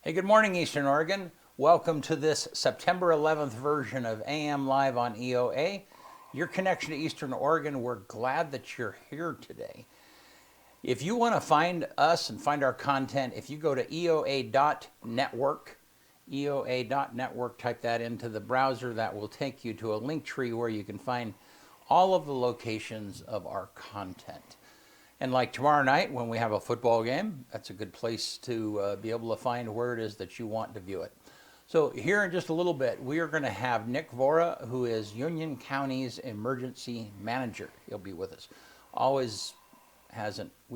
Hey, good morning, Eastern Oregon. Welcome to this September 11th version of AM Live on EOA. Your connection to Eastern Oregon, we're glad that you're here today. If you want to find us and find our content, if you go to EOA.network, type that into the browser, that will take you to a link tree where you can find all of the locations of our content. And like tomorrow night when we have a football game, that's a good place to be able to find where it is that you want to view it. So here in just a little bit, we are going to have Nick Vora, who is Union County's emergency manager. He'll be with us. We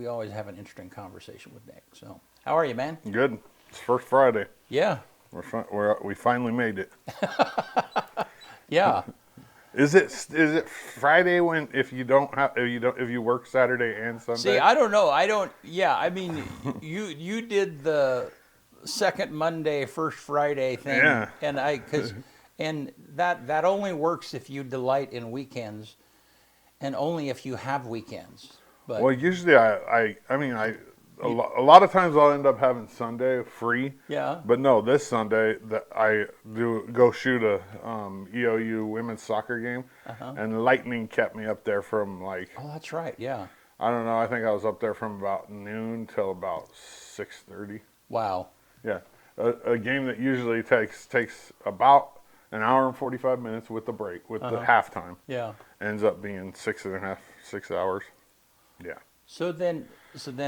always have an interesting conversation with Nick. So how are you, man? Good. It's first Friday. Yeah. We finally made it. Yeah. Is it Friday if you work Saturday and Sunday? See, I don't know. Yeah, I mean, you did the second Monday, first Friday thing. Yeah. And that only works if you delight in weekends, and only if you have weekends. But Well, usually a lot of times I'll end up having Sunday free. yeah. But no, this Sunday that I do go shoot a EOU women's soccer game, and lightning kept me up there from Oh, that's right. Yeah. I don't know. I think I was up there from about noon till about 6:30. Wow. Yeah, a game that usually takes about an hour and 45 minutes with the break, with the halftime, Yeah. ends up being 6 hours. Yeah. So then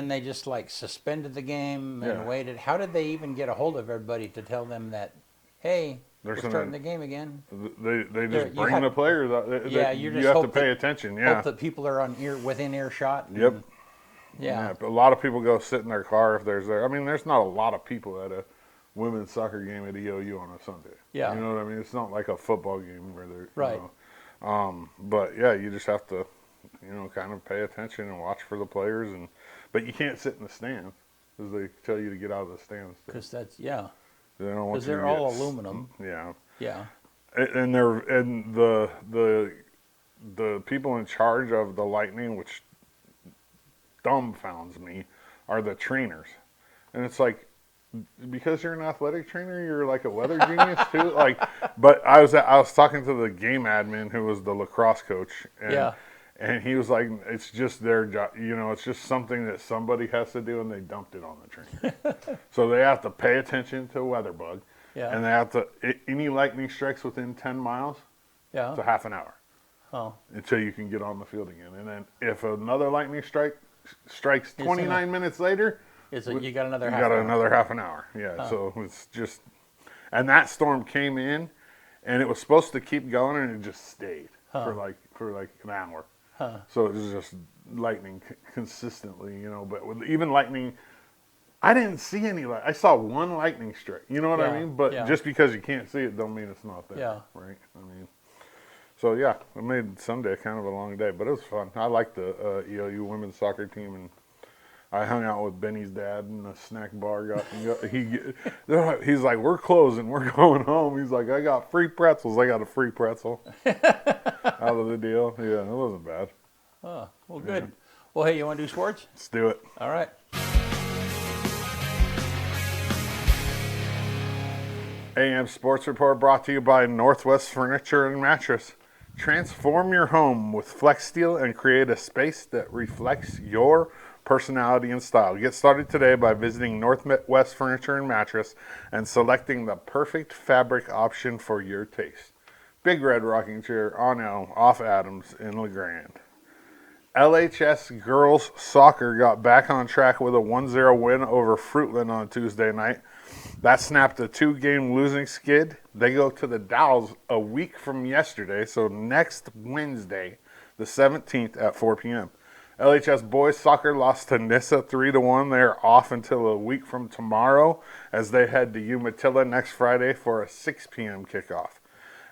they just like suspended the game and Yeah. waited. How did they even get a hold of everybody to tell them that, hey, we're starting the game again? They just bring the players out. You You have to pay attention. Yeah. Hope that people are within earshot. Yep. Yeah. But a lot of people go sit in their car if there's there. I mean, there's not a lot of people at a women's soccer game at EOU on a Sunday. Yeah. You know what I mean? It's not like a football game where they're Right. But yeah, you just have to, kind of pay attention and watch for the players, but you can't sit in the stands because they tell you to get out of the stands. Because They don't want because you they're to all get aluminum. Yeah. Yeah. And the people in charge of the Lightning, which dumbfounds me, are the trainers. And it's like, because you're an athletic trainer, you're like a weather genius too. But I was talking to the game admin who was the lacrosse coach, and he was like, it's just their job. It's just something that somebody has to do, and they dumped it on the trainer. So they have to pay attention to WeatherBug. Yeah. And they have to, any lightning strikes within 10 miles, Yeah. it's a half an hour Oh. until you can get on the field again. And then if another lightning strikes 29 minutes later, You got another you half got hour. another half an hour. Yeah, so it's just, and that storm came in, and it was supposed to keep going, and it just stayed for like an hour. So it was just lightning consistently, But with even lightning, I didn't see any. I saw one lightning strike. You know what I mean? But just because you can't see it, don't mean it's not there. Yeah. Right. I mean, so yeah, it made Sunday kind of a long day, but it was fun. I like the EOU women's soccer team, and I hung out with Benny's dad in the snack bar. He's like, we're closing, we're going home. He's like, I got free pretzels. I got a free pretzel out of the deal. Yeah, it wasn't bad. Oh, well, good. Well, hey, you want to do sports? Let's do it. All right. AM Sports Report brought to you by Northwest Furniture and Mattress. Transform your home with Flex Steel and create a space that reflects your personality and style. Get started today by visiting Northwest Furniture and Mattress and selecting the perfect fabric option for your taste. Big Red Rocking Chair on Elm off Adams in LeGrand. LHS girls soccer got back on track with a 1-0 win over Fruitland on Tuesday night. That snapped a 2-game losing skid. They go to the Dowls a week from yesterday, so next Wednesday, the 17th at 4 p.m. LHS boys soccer lost to Nissa 3-1. They're off until a week from tomorrow as they head to Umatilla next Friday for a 6 p.m. kickoff.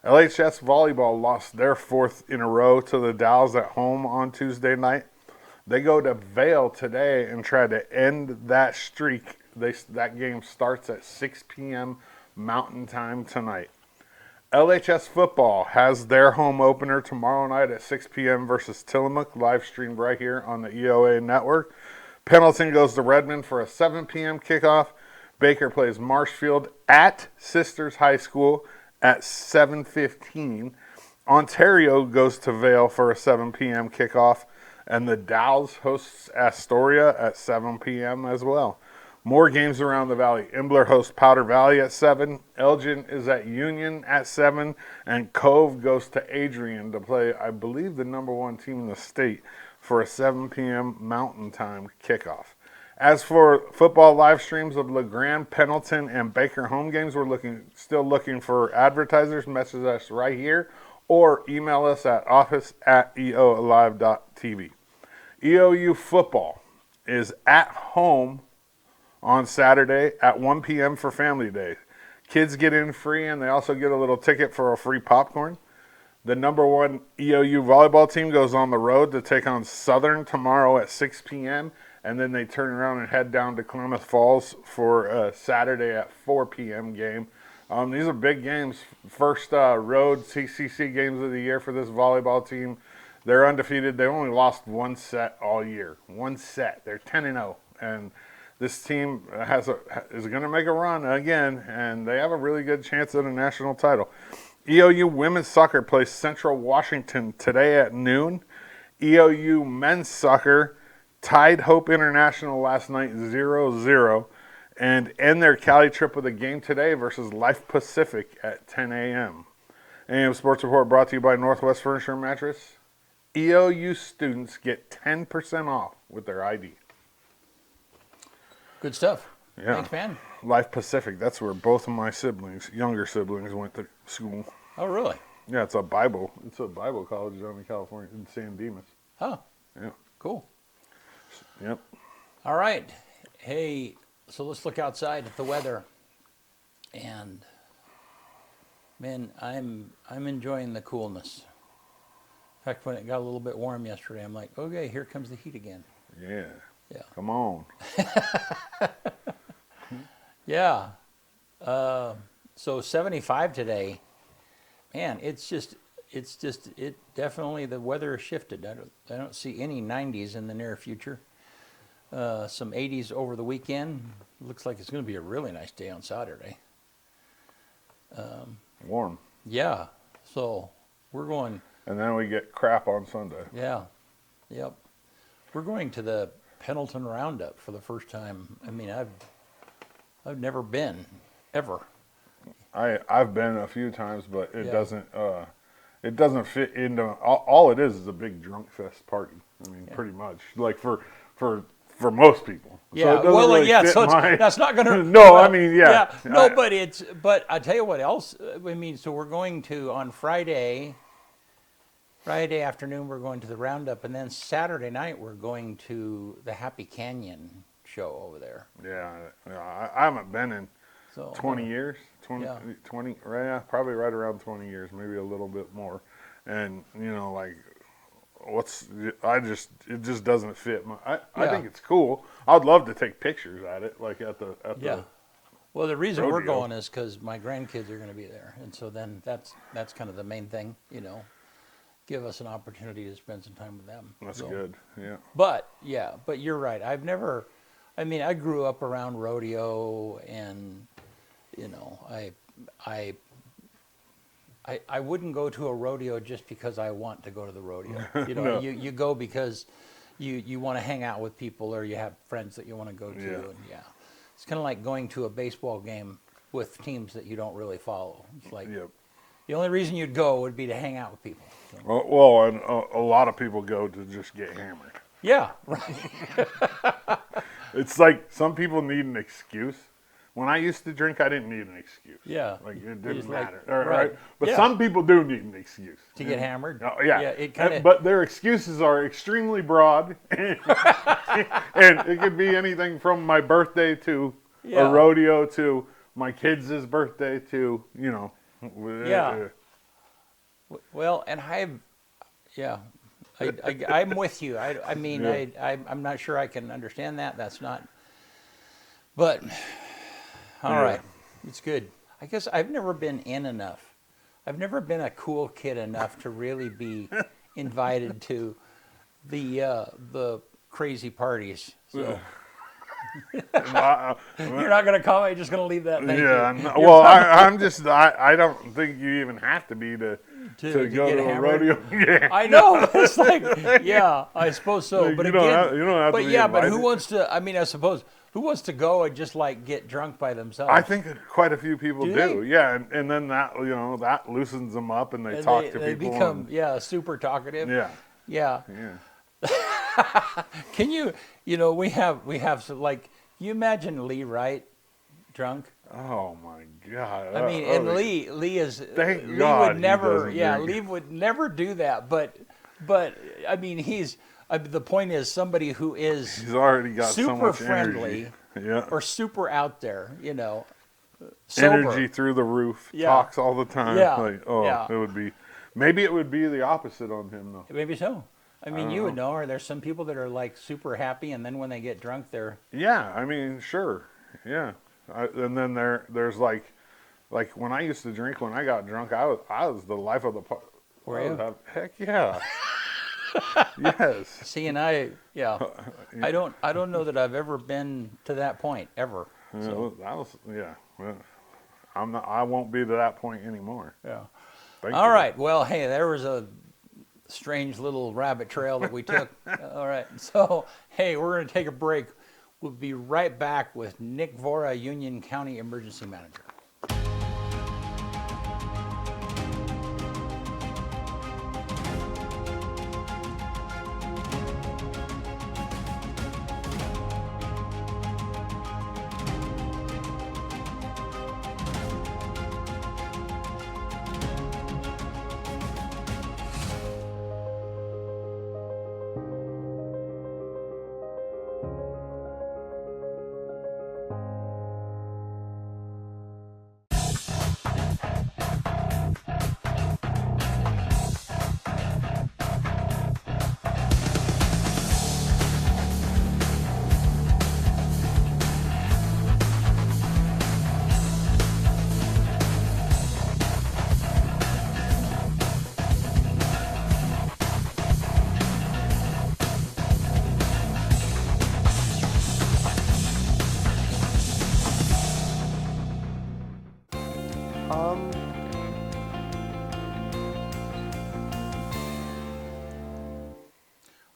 LHS volleyball lost their fourth in a row to the Dowls at home on Tuesday night. They go to Vail today and try to end that streak. That game starts at 6 p.m. Mountain Time tonight. LHS football has their home opener tomorrow night at 6 p.m. versus Tillamook, live streamed right here on the EOA network. Pendleton goes to Redmond for a 7 p.m. kickoff. Baker plays Marshfield at Sisters High School at 7:15. Ontario goes to Vale for a 7 p.m. kickoff, and the Dows hosts Astoria at 7 p.m. as well. More games around the valley. Imbler hosts Powder Valley at 7. Elgin is at Union at 7. And Cove goes to Adrian to play, I believe, the number 1 team in the state for a 7 p.m. Mountain Time kickoff. As for football live streams of LeGrand, Pendleton, and Baker home games, we're still looking for advertisers. Message us right here or email us at office@eoalive.tv. EOU football is at home on Saturday at 1 p.m. for Family Day. Kids get in free, and they also get a little ticket for a free popcorn. The number 1 EOU volleyball team goes on the road to take on Southern tomorrow at 6 p.m., and then they turn around and head down to Klamath Falls for a Saturday at 4 p.m. game. These are big games. First road CCC games of the year for this volleyball team. They're undefeated. They only lost 1 set all year. 1 set. They're 10-0, and this team is going to make a run again, and they have a really good chance at a national title. EOU women's soccer plays Central Washington today at noon. EOU men's soccer tied Hope International last night 0-0 and end their Cali trip with a game today versus Life Pacific at 10 a.m. AM Sports Report brought to you by Northwest Furniture and Mattress. EOU students get 10% off with their ID. Good stuff. Yeah. Thanks, man. Life Pacific, that's where both of my younger siblings, went to school. Oh, really? Yeah, it's a Bible college down in California, in San Dimas. Oh, Yeah. cool. Yep. All right. Hey, so let's look outside at the weather. And, man, I'm enjoying the coolness. In fact, when it got a little bit warm yesterday, I'm like, okay, here comes the heat again. Yeah. Yeah. Come on. Yeah. So 75 today. Man, it definitely, the weather has shifted. I don't see any 90s in the near future. Some 80s over the weekend. Looks like it's going to be a really nice day on Saturday. Warm. Yeah. So we're going. And then we get crap on Sunday. Yeah. Yep. We're going to the Pendleton Roundup for the first time. I mean, I've never been, ever. I've been a few times, but it Yeah. doesn't fit into all it is a big drunk fest party. I mean, pretty much, like for most people. Yeah, So it doesn't well, really yeah. fit So my- that's not going to. No, I mean, yeah. No, but I tell you what else. I mean, so we're going to on Friday afternoon. We're going to the Roundup, and then Saturday night we're going to the Happy Canyon show over there. Yeah, I haven't been in So 20 years. 20, Yeah. 20, yeah, probably right around 20 years, maybe a little bit more. And like, it just doesn't fit. I Yeah. think it's cool. I'd love to take pictures at it, like at the Yeah. Well, the reason we're rodeo. going is because my grandkids are going to be there, and so then that's kind of the main thing, give us an opportunity to spend some time with them. That's So, good. Yeah. But you're right. I grew up around rodeo, and I wouldn't go to a rodeo just because I want to go to the rodeo. No. You go because you want to hang out with people, or you have friends that you want to go to. Yeah. And it's kind of like going to a baseball game with teams that you don't really follow. It's like Yep. the only reason you'd go would be to hang out with people. So, Well, and a lot of people go to just get hammered. yeah, right. It's like some people need an excuse. When I used to drink, I didn't need an excuse. Yeah. Like, it You didn't just like- matter. All right. right. But Yeah. some people do need an excuse. To get hammered? Oh, yeah. Yeah, it kinda- But their excuses are extremely broad. And it could be anything from my birthday to Yeah. a rodeo to my kids' birthday to, Yeah. Well, and I'm with you. I mean, Yeah. I'm not sure I can understand that. That's not. But all Yeah. right, it's good. I guess I've never been in enough. I've never been a cool kid enough to really be invited to the crazy parties. So You're not going to comment. You're just going to leave that. Thank Yeah. you. No, well, I'm just. I don't think you even have to be to go get to a hammered? rodeo. Yeah. I know. It's like, yeah, I suppose so. Like, But you again, don't have to but be yeah, but who invited. wants to? I mean, I suppose who wants to go and just like get drunk by themselves? I think quite a few people Do do. they? Yeah, and then that that loosens them up, and they And talk to they people. become super talkative. Yeah. Yeah. Yeah. Can you? We have some, like. You imagine Lee Wright drunk? Oh my God. I mean, and Lee is. Thank Lee God would he never. doesn't Yeah, drink. Lee would never do that. But I mean, he's. The point is somebody who is He's already got so super much friendly energy. Yeah. or super out there. Sober. Energy through the roof. Yeah. Talks all the time. Yeah. Like, Yeah. it would be. Maybe it would be the opposite on him though. Maybe so. I mean, you would know. know. Are there some people that are like super happy, and then when they get drunk, they're Yeah. I mean, sure. Yeah. And then there's like when I used to drink, when I got drunk, I was the life of the party. Were you? Heck yeah. Yes. See, and I don't know that I've ever been to that point ever. Yeah, So, that was yeah. Well, I won't be to that point anymore. yeah. Thank All you. right. Well, hey, there was a strange little rabbit trail that we took. All right. So, hey, we're going to take a break. We'll be right back with Nick Vora, Union County Emergency Manager.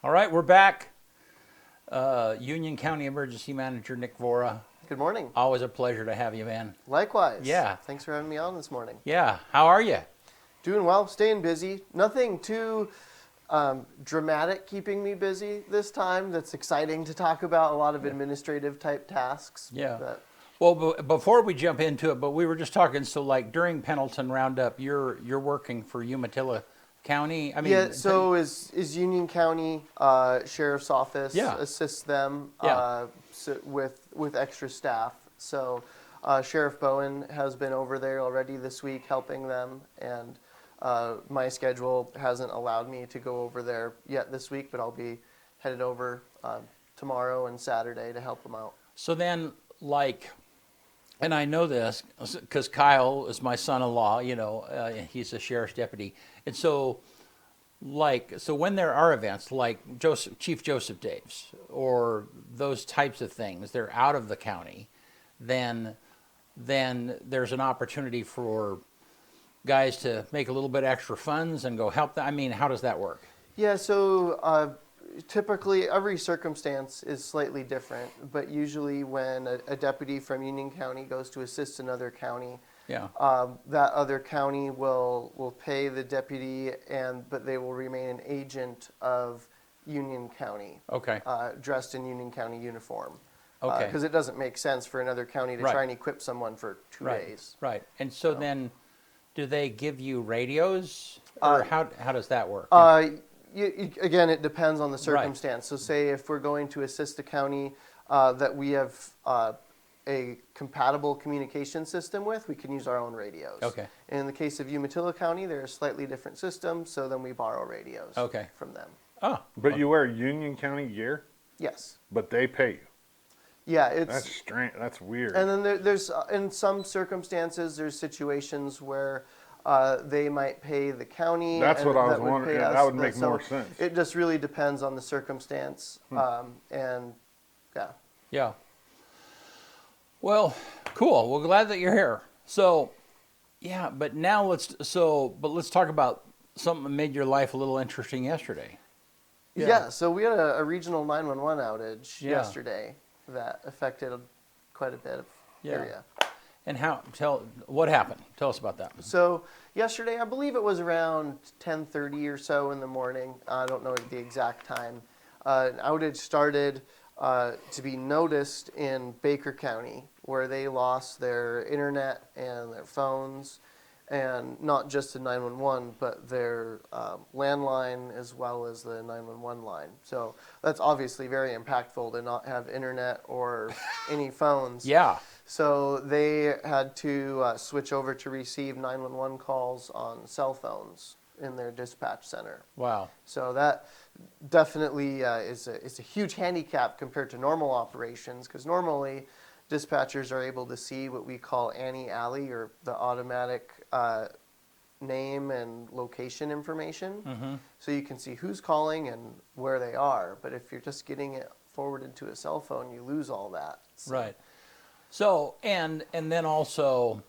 All right, we're back. Union County Emergency Manager Nick Vora. Good morning. Always a pleasure to have you, man. Likewise. Yeah. Thanks for having me on this morning. Yeah. How are you? Doing well, staying busy. Nothing too dramatic keeping me busy this time. That's exciting to talk about. A lot of administrative type tasks. Yeah. But Well, before we jump into it, but we were just talking. So, like during Pendleton Roundup, you're working for Umatilla County. I mean, yeah, so is Union County Sheriff's Office Yeah. assists them Yeah. with extra staff. So Sheriff Bowen has been over there already this week helping them, and my schedule hasn't allowed me to go over there yet this week, but I'll be headed over tomorrow and Saturday to help them out. So then, like, and I know this because Kyle is my son-in-law. He's a sheriff's deputy, and so, so when there are events like Chief Joseph Daves or those types of things, they're out of the county, then there's an opportunity for guys to make a little bit extra funds and go help them. I mean, how does that work? Yeah, so typically every circumstance is slightly different, but usually when a deputy from Union County goes to assist another county, Yeah. that other county will pay the deputy, but they will remain an agent of Union County, Okay. dressed in Union County uniform. Okay. Because it doesn't make sense for another county to Right. try and equip someone for 2 Right. days. Right. And so then, do they give you radios, or how does that work? Again, it depends on the circumstance. So say if we're going to assist a county that we have a compatible communication system with, we can use our own radios. Okay. In the case of Umatilla County, they're a slightly different system, so then we borrow radios Okay. from them. Oh. But you wear Union County gear, Yes. but they pay you. Yeah, That's strange. That's weird. and then there's in some circumstances, there's situations where they might pay the county. That's and what I was that would wondering. pay Yeah, us. that would make So more sense. It just really depends on the circumstance, and yeah. Yeah. Well, cool. Well, glad that you're here. So, yeah, but now let's talk about something that made your life a little interesting yesterday. Yeah, so we had a regional 911 outage Yeah. yesterday that affected quite a bit of Yeah. area. And what happened? Tell us about that. So yesterday, I believe it was around 10:30 or so in the morning. I don't know the exact time. An outage started to be noticed in Baker County, where they lost their internet and their phones, and not just the 911, but their landline as well as the 911 line. So that's obviously very impactful to not have internet or any phones. Yeah. So they had to switch over to receive 911 calls on cell phones in their dispatch center. Wow. So that definitely is a huge handicap compared to normal operations, because normally dispatchers are able to see what we call anti-alley, or the automatic name and location information. Mm-hmm. So you can see who's calling and where they are. But if you're just getting it forwarded to a cell phone, you lose all that. So. Right. So and then also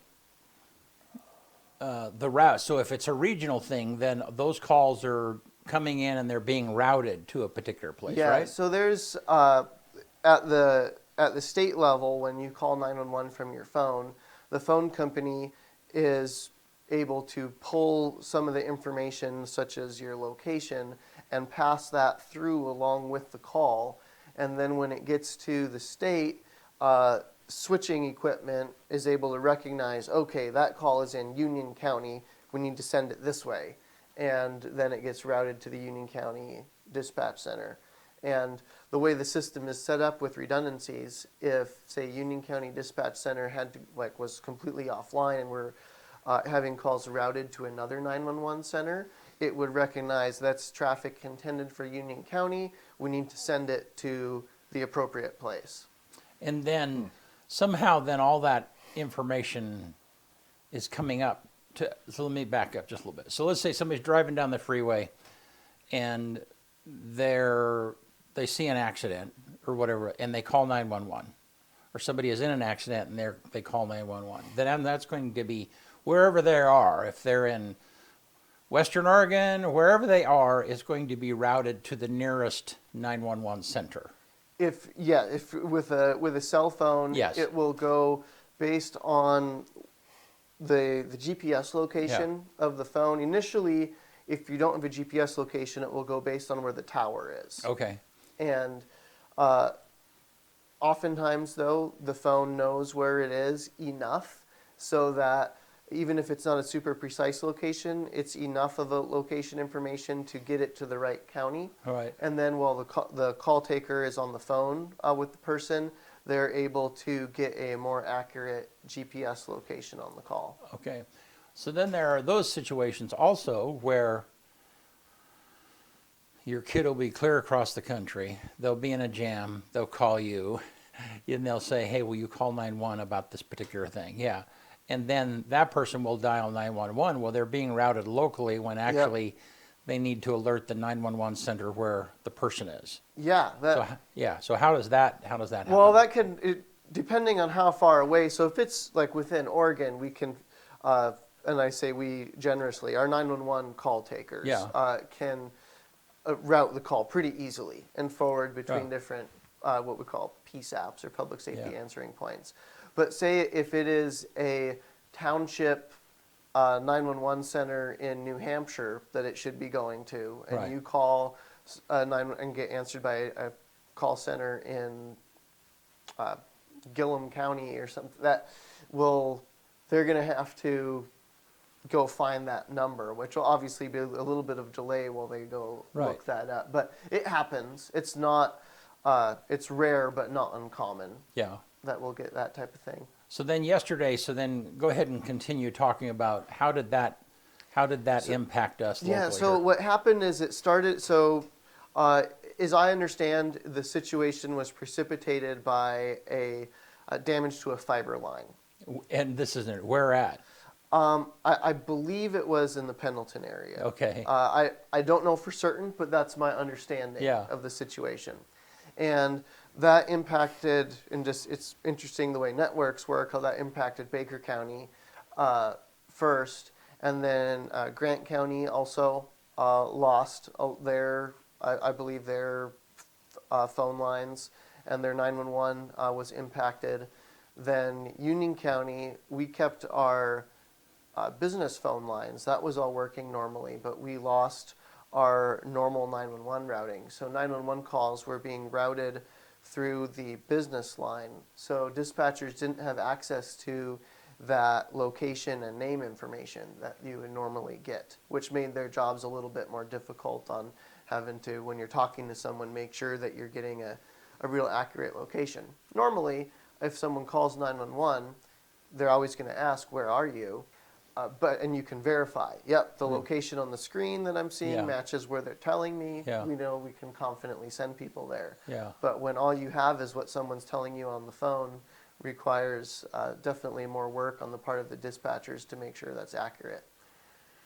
the route. So if it's a regional thing, then those calls are coming in and they're being routed to a particular place, Yeah, right? so there's at the state level, when you call 911 from your phone, the phone company is able to pull some of the information, such as your location, and pass that through along with the call. And then when it gets to the state, switching equipment is able to recognize, okay, that call is in Union County, we need to send it this way. And then it gets routed to the Union County Dispatch Center. And the way the system is set up with redundancies, if, say, Union County Dispatch Center was completely offline and we're having calls routed to another 911 center, it would recognize that's traffic intended for Union County, we need to send it to the appropriate place. And then somehow then all that information is coming up to, so let me back up just a little bit. So let's say somebody's driving down the freeway and they see an accident or whatever, and they call 911. Or somebody is in an accident and they call 911. Then that's going to be wherever they are. If they're in Western Oregon, or wherever they are, is going to be routed to the nearest 911 center. If with a cell phone, Yes. it will go based on the GPS location of the phone. Initially, if you don't have a GPS location, it will go based on where the tower is. Okay. And oftentimes, though, the phone knows where it is enough so that even if it's not a super precise location, it's enough of a location information to get it to the right county. All right. And then while the call taker is on the phone with the person, they're able to get a more accurate GPS location on the call. Okay. So then there are those situations also where your kid will be clear across the country. They'll be in a jam. They'll call you, and they'll say, "Hey, will you call 911 about this particular thing?" Yeah. And then that person will dial 911. Well, they're being routed locally when actually they need to alert the 911 center where the person is. Yeah. So how does that happen? Well, that can, depending on how far away. So if it's like within Oregon, we can, and I say we generously, our 911 call takers can route the call pretty easily and forward between different what we call PSAPs, or public safety answering points. But say if it is a township 911 center in New Hampshire that it should be going to, and you call and get answered by a call center in Gillum County or something, they're going to have to go find that number, which will obviously be a little bit of delay while they go look that up. But it happens. It's not. It's rare, but not uncommon. Yeah. That we'll get that type of thing. So then go ahead and continue talking about how did that impact us locally? Yeah, so what happened is it started, as I understand, the situation was precipitated by a damage to a fiber line. And this isn't where at? I believe it was in the Pendleton area. Okay. I don't know for certain, but that's my understanding Yeah. of the situation. And that impacted, and just it's interesting the way networks work, how that impacted Baker County first, and then Grant County also lost I believe their phone lines, and their 911 was impacted. Then Union County, we kept our business phone lines. That was all working normally, but we lost our normal 911 routing. So 911 calls were being routed through the business line. So dispatchers didn't have access to that location and name information that you would normally get, which made their jobs a little bit more difficult on having to, when you're talking to someone, make sure that you're getting a real accurate location. Normally, if someone calls 911, they're always going to ask, where are you? And you can verify, yep, the location on the screen that I'm seeing matches where they're telling me. Yeah. We know we can confidently send people there. Yeah. But when all you have is what someone's telling you on the phone, requires definitely more work on the part of the dispatchers to make sure that's accurate.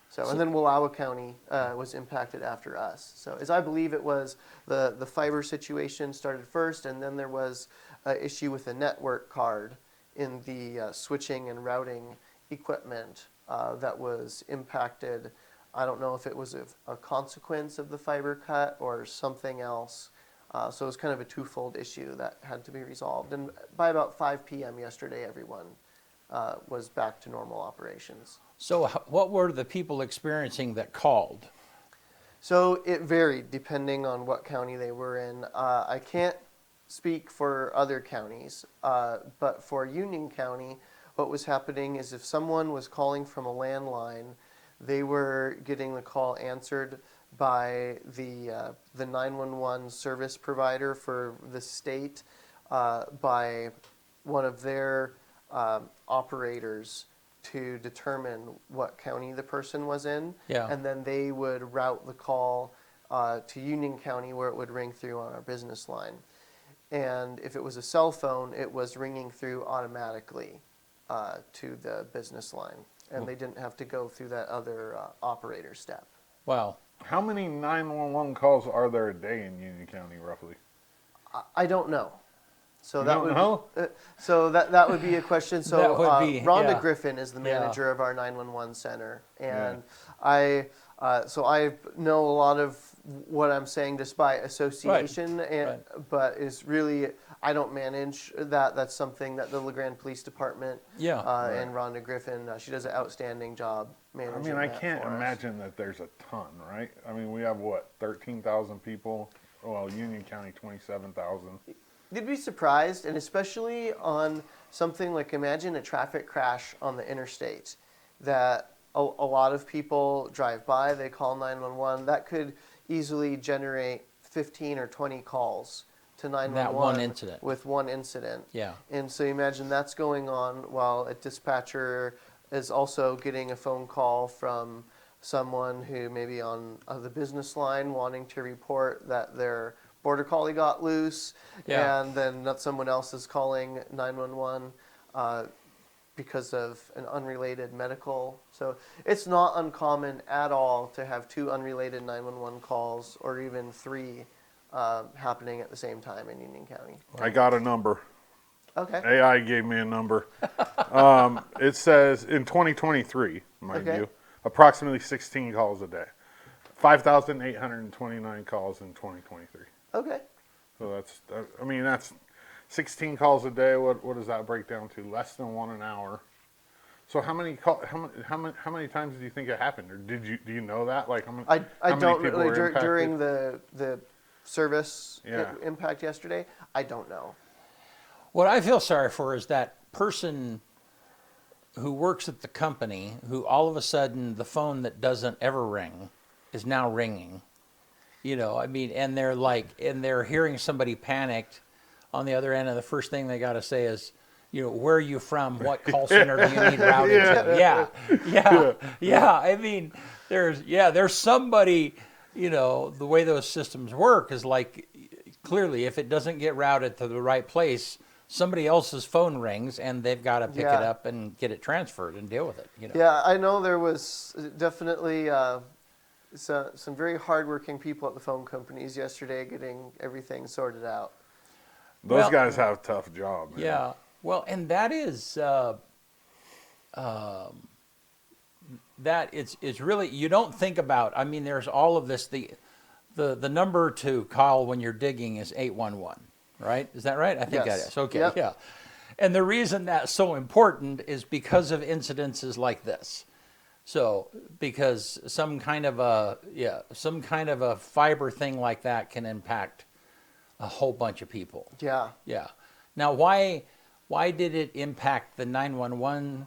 So, and then Wallowa County was impacted after us. So, as I believe it was, the fiber situation started first, and then there was an issue with the network card in the switching and routing equipment that was impacted. I don't know if it was a consequence of the fiber cut or something else. So it was kind of a twofold issue that had to be resolved. And by about 5 p.m. yesterday, everyone was back to normal operations. So what were the people experiencing that called? So it varied depending on what county they were in. I can't speak for other counties, but for Union County, what was happening is if someone was calling from a landline, they were getting the call answered by the 911 service provider for the state, by one of their operators to determine what county the person was in. Yeah. And then they would route the call to Union County, where it would ring through on our business line. And if it was a cell phone, it was ringing through automatically to the business line. And they didn't have to go through that other operator step. Wow. How many 911 calls are there a day in Union County, roughly? I don't know. So You that don't would know? So that would be a question. So That would be, Rhonda yeah. Griffin is the Yeah. manager of our 911 center, and I know a lot of what I'm saying just by association, but is really I don't manage that. That's something that the LeGrand Police Department and Rhonda Griffin, she does an outstanding job managing. I mean, I that can't for us. imagine that there's a ton, right? I mean, we have, what, 13,000 people? Well, Union County, 27,000. You'd be surprised, and especially on something like, imagine a traffic crash on the interstate, that a lot of people drive by, they call 911. That could easily generate 15 or 20 calls to 911 That one incident. with one incident. Yeah. And so imagine that's going on while a dispatcher is also getting a phone call from someone who may be on the business line wanting to report that their border collie got loose, and then someone else is calling 911 because of an unrelated medical. So it's not uncommon at all to have 2 unrelated 911 calls, or even 3 happening at the same time in Union County. I got a number. Okay. AI gave me a number. It says in 2023, mind you, approximately 16 calls a day. 5,829 calls in 2023. Okay. So that's 16 calls a day. What does that break down to? Less than 1 an hour. So how many times do you think it happened, or do you know that? Like how many? I how don't many people really were impacted? during the service Yeah. impact yesterday. I don't know. What I feel sorry for is that person who works at the company who all of a sudden the phone that doesn't ever ring is now ringing. You know, I mean, and they're hearing somebody panicked on the other end, and the first thing they got to say is, you know, where are you from? What call center do you need routed to? Yeah. I mean, there's somebody, you know, the way those systems work is like, clearly, if it doesn't get routed to the right place, somebody else's phone rings, and they've got to pick it up and get it transferred and deal with it. You know. Yeah, I know there was definitely some very hardworking people at the phone companies yesterday getting everything sorted out. Those Well, guys have a tough job, man. yeah. Well, and that is that it's really, you don't think about. I mean, there's all of this. The number to call when you're digging is 811, right? Is that right? I think that Yes. is. Okay, Yep. yeah. And the reason that's so important is because of incidences like this. So, because some kind of a fiber thing like that can impact a whole bunch of people. Yeah. Yeah. Now, why did it impact the 911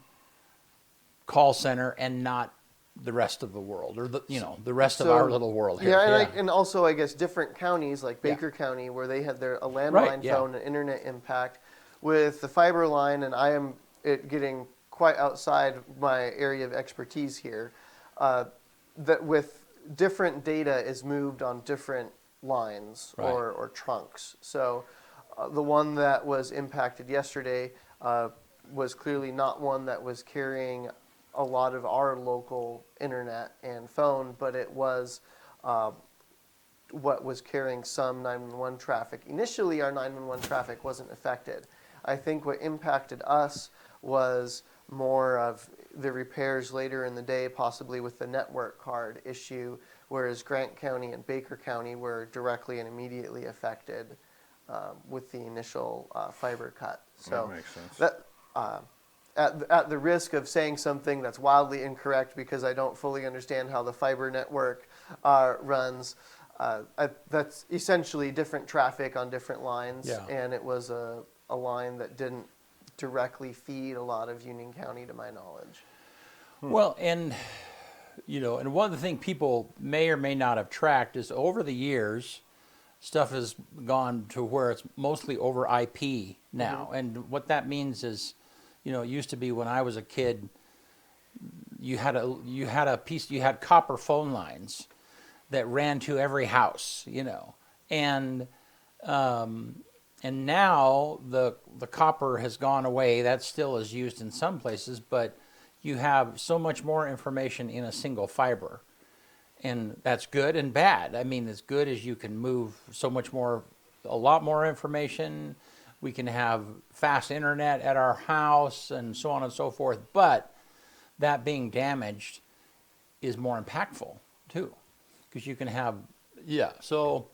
call center and not the rest of the world, or the rest of our little world here? Yeah, and also I guess different counties like Yeah. Baker County where they had a landline Right, yeah. phone and internet impact with the fiber line, and I am getting quite outside my area of expertise here. That with different data is moved on different lines Right. or trunks. So the one that was impacted yesterday was clearly not one that was carrying a lot of our local internet and phone, but it was what was carrying some 911 traffic. Initially, our 911 traffic wasn't affected. I think what impacted us was more of the repairs later in the day, possibly with the network card issue, whereas Grant County and Baker County were directly and immediately affected with the initial fiber cut. So That makes sense. That, at the risk of saying something that's wildly incorrect because I don't fully understand how the fiber network runs, that's essentially different traffic on different lines, Yeah. and it was a line that didn't directly feed a lot of Union County to my knowledge. Well, and and one of the things people may or may not have tracked is over the years, stuff has gone to where it's mostly over IP now. And what that means is, it used to be when I was a kid, you had copper phone lines that ran to every house, and now the copper has gone away. That still is used in some places, but you have so much more information in a single fiber. And that's good and bad. I mean, as good as you can move a lot more information. We can have fast internet at our house and so on and so forth. But that being damaged is more impactful too, because you can have, So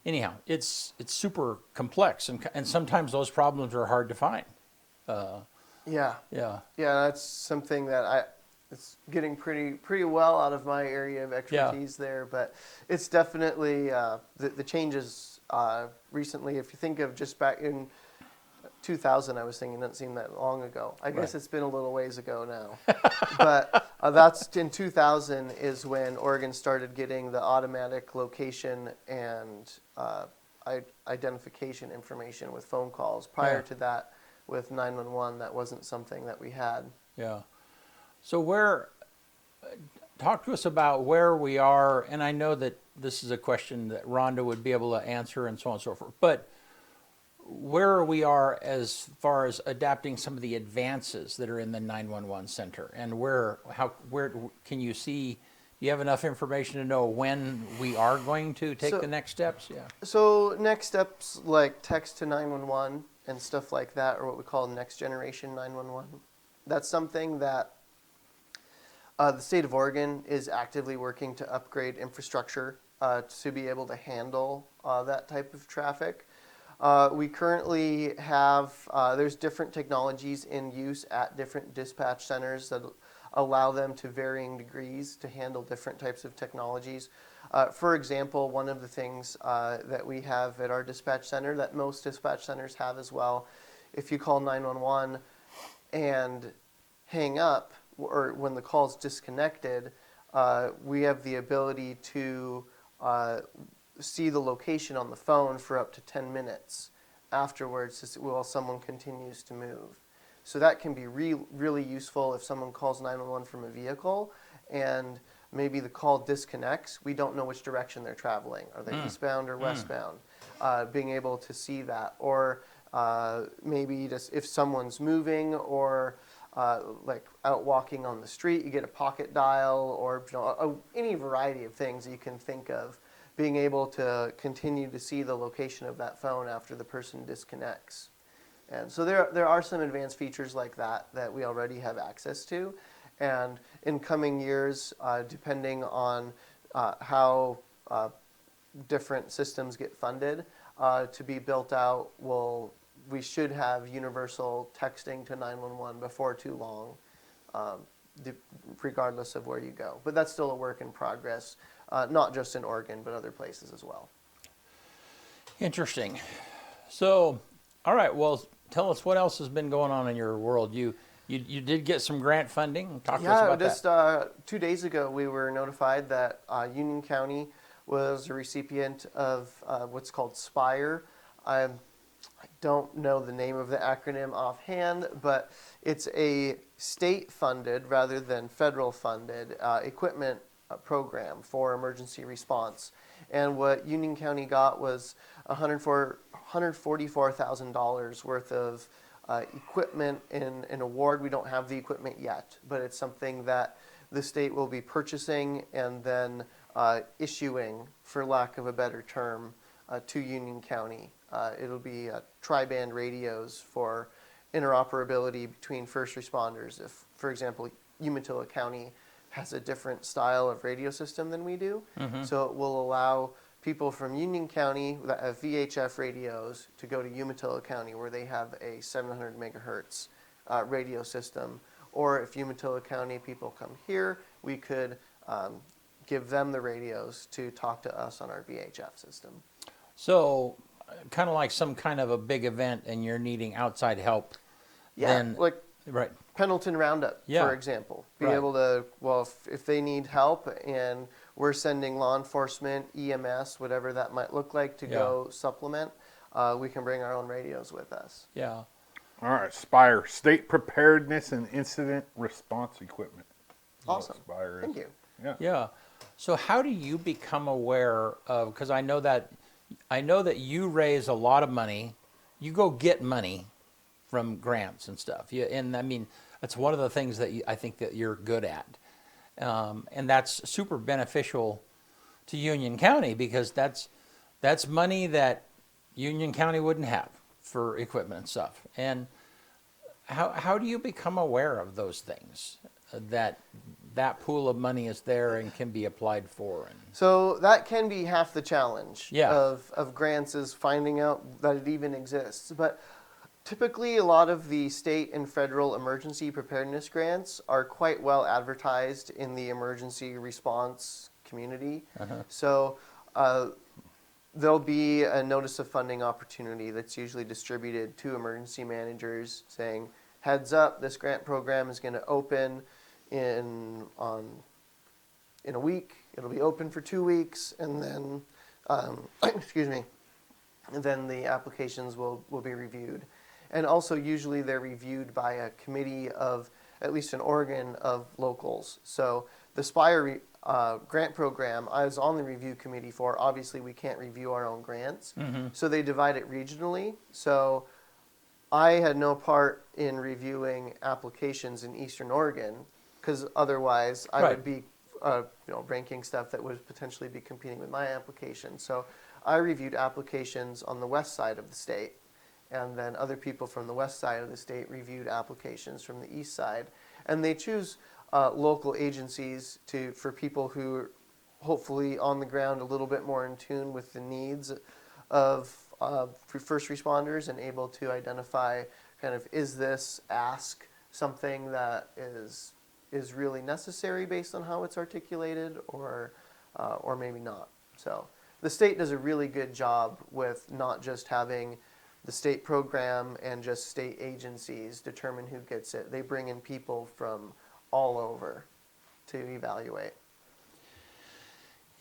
anyhow, it's super complex, and sometimes those problems are hard to find. Yeah, Yeah. that's something that it's getting pretty well out of my area of expertise there, but it's definitely the changes recently. If you think of just back in 2000, I was thinking, it doesn't seem that long ago. I guess it's been a little ways ago now. But that's in 2000 is when Oregon started getting the automatic location and identification information with phone calls. Prior to that, with 911, that wasn't something that we had. Yeah. So talk to us about where we are, and I know that this is a question that Rhonda would be able to answer and so on and so forth, but where we are as far as adapting some of the advances that are in the 911 center, and where can you see, do you have enough information to know when we are going to take the next steps? Yeah. So next steps like text to 911 and stuff like that, or what we call next generation 911. That's something that the state of Oregon is actively working to upgrade infrastructure to be able to handle that type of traffic. We currently have, there's different technologies in use at different dispatch centers that allow them to varying degrees to handle different types of technologies. For example, one of the things that we have at our dispatch center that most dispatch centers have as well, if you call 911 and hang up, or when the call is disconnected, we have the ability to see the location on the phone for up to 10 minutes afterwards while someone continues to move. So that can be really useful if someone calls 911 from a vehicle and maybe the call disconnects. We don't know which direction they're traveling. Are they eastbound or westbound? Being able to see that. Or maybe just if someone's moving or like out walking on the street, you get a pocket dial, or any variety of things you can think of. being able to continue to see the location of that phone after the person disconnects. And so there are some advanced features like that we already have access to. And in coming years, depending on how different systems get funded to be built out, we should have universal texting to 911 before too long, regardless of where you go. But that's still a work in progress, not just in Oregon, but other places as well. Interesting. So, all right, well, tell us what else has been going on in your world. You did get some grant funding. Talk to us about just that. 2 days ago, we were notified that Union County was a recipient of what's called SPIRE. I don't know the name of the acronym offhand, but it's a state-funded rather than federal-funded equipment program for emergency response. And what Union County got was $144,000 worth of equipment in an award. We don't have the equipment yet, but it's something that the state will be purchasing and then issuing, for lack of a better term, to Union County. It'll be tri-band radios for interoperability between first responders. If, for example, Umatilla County has a different style of radio system than we do, so it will allow people from Union County that have VHF radios to go to Umatilla County where they have a 700 megahertz radio system. Or if Umatilla County people come here, we could give them the radios to talk to us on our VHF system. So, kind of like some kind of a big event and you're needing outside help. Then, like right. Pendleton Roundup, for example. Be Right. able to, if they need help and we're sending law enforcement, EMS, whatever that might look like, to go supplement, we can bring our own radios with us. Yeah. All right, SPIRE, State Preparedness and Incident Response Equipment. That's what Awesome. SPIRE is. Thank you. Yeah. Yeah. So how do you become aware of, because I know that you raise a lot of money, you go get money from grants and stuff. And I mean, that's one of the things that I think that you're good at. And that's super beneficial to Union County because that's money that Union County wouldn't have for equipment and stuff. And how do you become aware of those things, that pool of money is there and can be applied for? And So that can be half the challenge Yeah. of grants, is finding out that it even exists. But typically, a lot of the state and federal emergency preparedness grants are quite well advertised in the emergency response community. So there'll be a notice of funding opportunity that's usually distributed to emergency managers saying, heads up, this grant program is going to open in a week. It'll be open for 2 weeks, and then, excuse me, and then the applications will be reviewed. And also, usually they're reviewed by a committee of, at least in Oregon, of locals. So the SPIRE grant program, I was on the review committee for. Obviously, we can't review our own grants. So they divide it regionally. So I had no part in reviewing applications in Eastern Oregon, because otherwise I would be ranking stuff that would potentially be competing with my application. So I reviewed applications on the west side of the state. And then other people from the west side of the state reviewed applications from the east side. And they choose local agencies for people who are hopefully on the ground a little bit more in tune with the needs of first responders and able to identify kind of, is this ask something that is really necessary based on how it's articulated, or maybe not. So the state does a really good job with not just having the state program and just state agencies determine who gets it. They bring in people from all over to evaluate.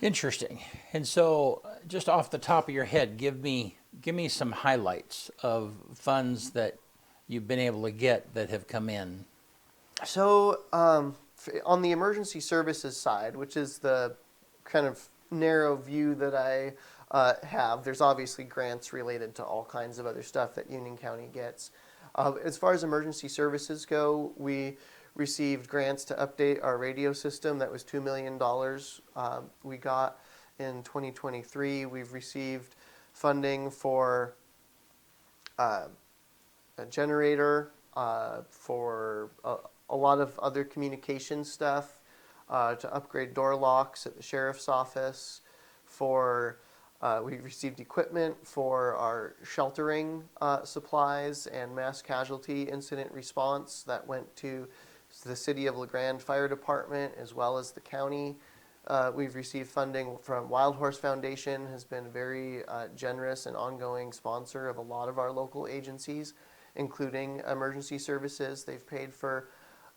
interesting. And so, just off the top of your head, give me some highlights of funds that you've been able to get that have come in. So on the emergency services side, which is the kind of narrow view that I have, there's obviously grants related to all kinds of other stuff that Union County gets. As far as emergency services go, we received grants to update our radio system. That was $2 million we got. in 2023. We've received funding for a generator, for a lot of other communication stuff, to upgrade door locks at the sheriff's office. We received equipment for our sheltering supplies and mass casualty incident response that went to the City of LeGrand Fire Department as well as the county. We've received funding from Wild Horse Foundation, has been a very generous and ongoing sponsor of a lot of our local agencies, including emergency services. They've paid for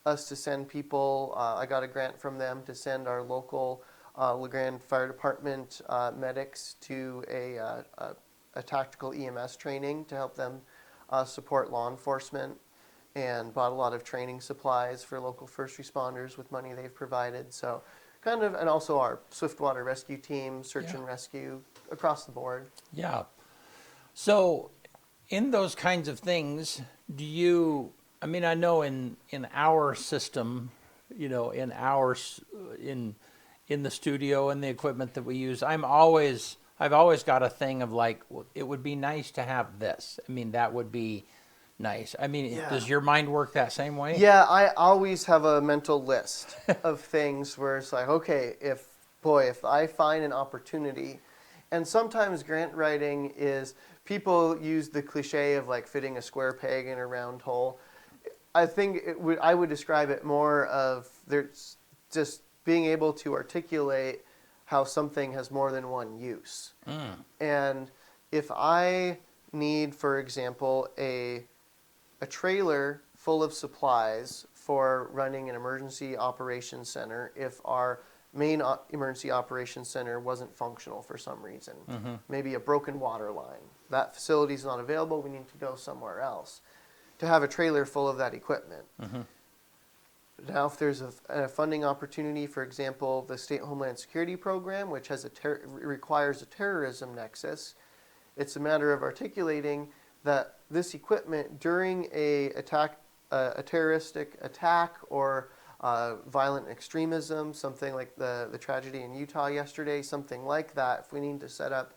us to send people. I got a grant from them to send our local LeGrand Fire Department medics to a tactical EMS training to help them support law enforcement, and bought a lot of training supplies for local first responders with money they've provided. So and also our Swiftwater Rescue Team, search and rescue across the board. Yeah. So in those kinds of things, I know in our system, in the studio and the equipment that we use, I've always got a thing of like, well, it would be nice to have this. That would be nice. Does your mind work that same way? Yeah, I always have a mental list of things where it's like, okay, if I find an opportunity, and sometimes grant writing is, people use the cliche of like fitting a square peg in a round hole. I think I would describe it more of there's just being able to articulate how something has more than one use. And if I need, for example, a trailer full of supplies for running an emergency operations center, if our main emergency operations center wasn't functional for some reason, maybe a broken water line, that facility is not available, we need to go somewhere else, to have a trailer full of that equipment. Now, if there's a funding opportunity, for example, the State Homeland Security Program, which has requires a terrorism nexus, it's a matter of articulating that this equipment during a terroristic attack or violent extremism, something like the tragedy in Utah yesterday, something like that, if we need to set up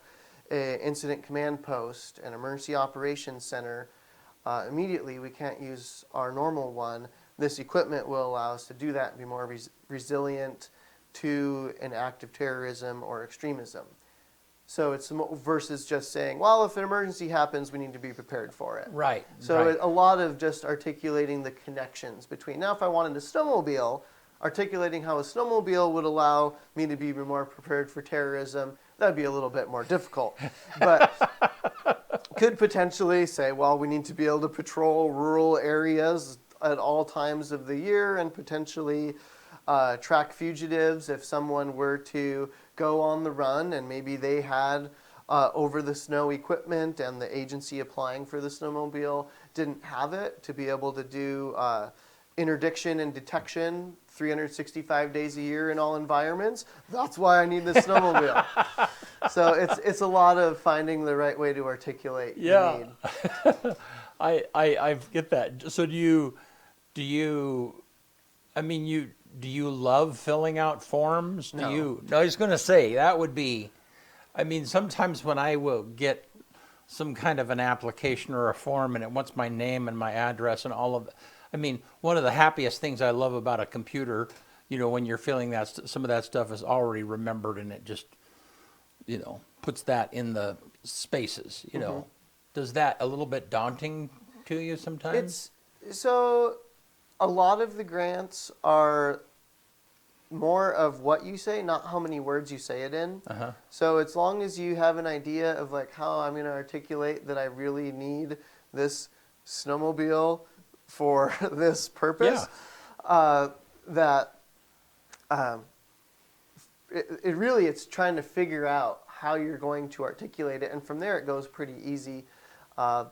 an incident command post, an emergency operations center, immediately we can't use our normal one. This equipment will allow us to do that and be more resilient to an act of terrorism or extremism. So it's versus just saying, well, if an emergency happens, we need to be prepared for it. Right. So a lot of just articulating the connections between. Now, if I wanted a snowmobile, articulating how a snowmobile would allow me to be more prepared for terrorism, that'd be a little bit more difficult. But could potentially say, well, we need to be able to patrol rural areas at all times of the year and potentially track fugitives if someone were to go on the run and maybe they had over the snow equipment and the agency applying for the snowmobile didn't have it, to be able to do interdiction and detection 365 days a year in all environments. That's why I need the snowmobile. So it's a lot of finding the right way to articulate the need. I get that. So do you love filling out forms? No. No, I was going to say, that would be, sometimes when I will get some kind of an application or a form and it wants my name and my address and all of that. One of the happiest things I love about a computer, when you're filling that, some of that stuff is already remembered and it just, puts that in the spaces, Does that a little bit daunting to you sometimes? So a lot of the grants are more of what you say, not how many words you say it in. So as long as you have an idea of like how I'm going to articulate that I really need this snowmobile for this purpose, it's trying to figure out how you're going to articulate it, and from there it goes pretty easy.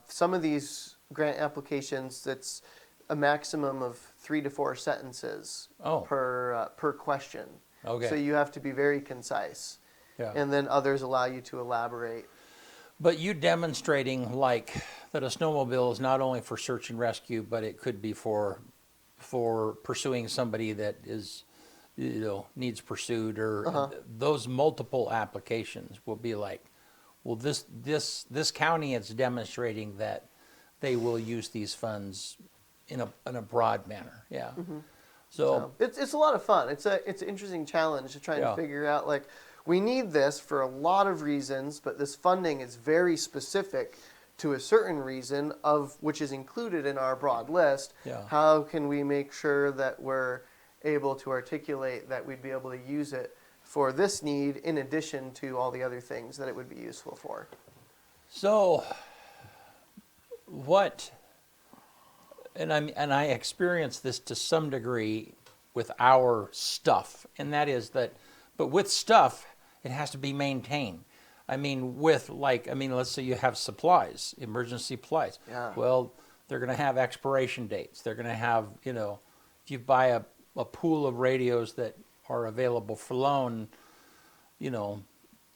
Some of these grant applications, it's a maximum of 3 to 4 sentences per question. Okay. So you have to be very concise. Yeah. And then others allow you to elaborate. But you demonstrating like that a snowmobile is not only for search and rescue, but it could be for pursuing somebody that is, needs pursued, or those multiple applications will be like, well, this county is demonstrating that they will use these funds in a broad manner. Yeah. So it's a lot of fun. It's an interesting challenge to try and Yeah. figure out, like, we need this for a lot of reasons, but this funding is very specific to a certain reason, of which is included in our broad list. Yeah. How can we make sure that we're able to articulate that we'd be able to use it for this need in addition to all the other things that it would be useful for? So, what, and I experience this to some degree with our stuff, and that is that, but with stuff, it has to be maintained. I mean, let's say you have supplies, emergency supplies. Yeah. Well, they're going to have expiration dates. They're going to have, if you buy a pool of radios that are available for loan, do